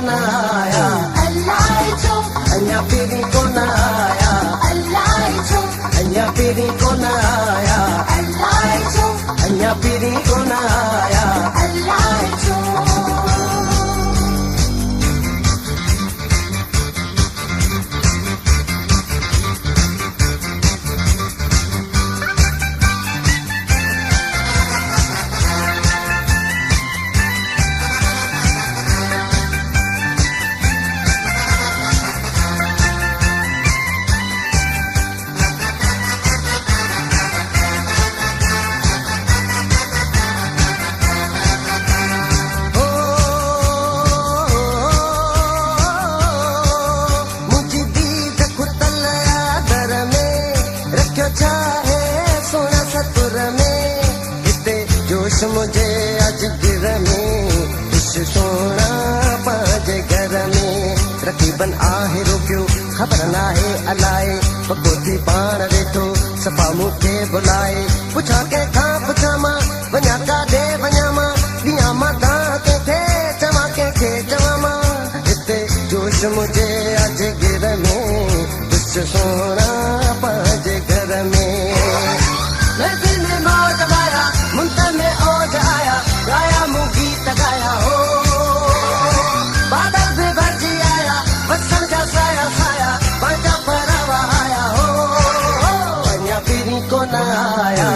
न आया अञा पीरी कोन आया अञा पीरी कोन आया अञा पीरी कोन आया मुझे अज गिर में सोना पांच घर में रकीबन आहे रोकियो खबर ना है अलाए पगोती पान वेठो सफा मुखे बुलाए पुछा के खां पुछा मां वञा का दे वञा मां दिया मां दा के थे चवा के चवा मां हिते जोश मुझे अज गिर में सोना पांच घर में दिल में मौज आया मुंतन में ओज आया गाया मुँह गीत गाया हो बादल भी भरजी आया बस समझा साया साया बाजा परावा आया हो अञा पीरी को न आया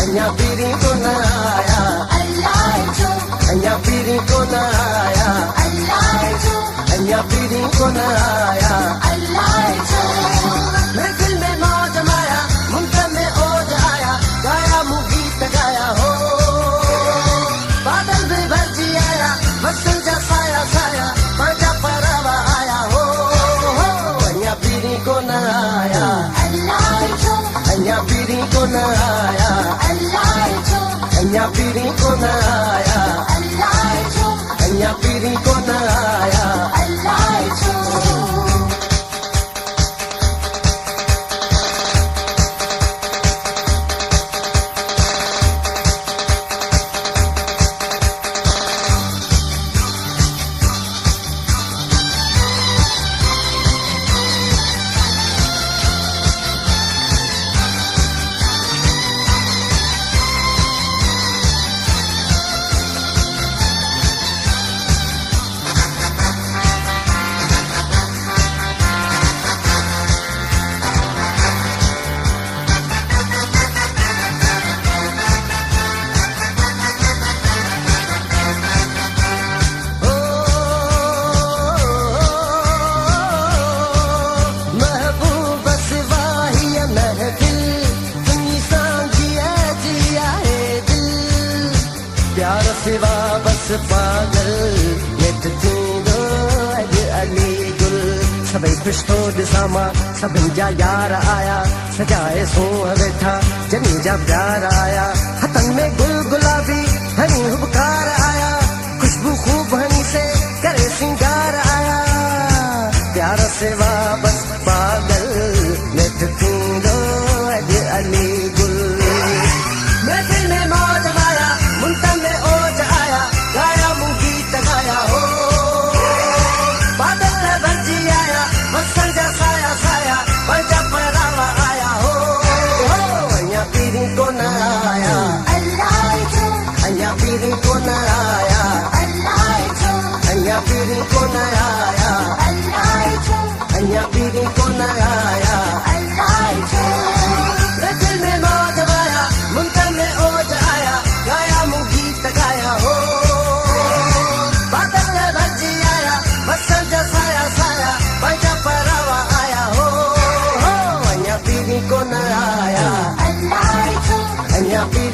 अञा पीरी को न आया अञा पीरी को न आया अञा पीरी को न आया दिल में मौज माया मुंतन में ओज आया गाया मुँह गीत गाया हो बादल भी भरजी आया बस समझा साया साया बाजा परावा आया हो अञा पीरी को न आया अञा पीरी को न आया अञा पीरी को न आया अञा पीरी को न आया प्यार सिवा बस पागल नेट थींदो अॼु अली गुल सभई ख़ुशि थो ॾिसां मां सभिनि जा यार आया सजाए सूंहं वेठा जनी जा प्यार आया हथनि में गुल गुलाबी हनी हुबकार आया खुशबू खूब हनी से करे सिंगार आया प्यार सिवा बस पागल नेट थींदो अॼु अली गुल दिल में मौज आया मुंतन में ओज आया गाया मुँह गीत गाया हो बादल में भरजी आया बस समझा साया साया बाजा परावा आया हो अञा पीरी को न आया अञा पीरी को न आया अञा पीरी को न आया अञा पीरी को न आया दिल में मौज आया मुंतन में ओज आया गाया मुँह गीत गाया हो बादल में भरजी आया बस समझा साया साया बाजा परावा आया हो अञा पीरी को न आया अञा पीरी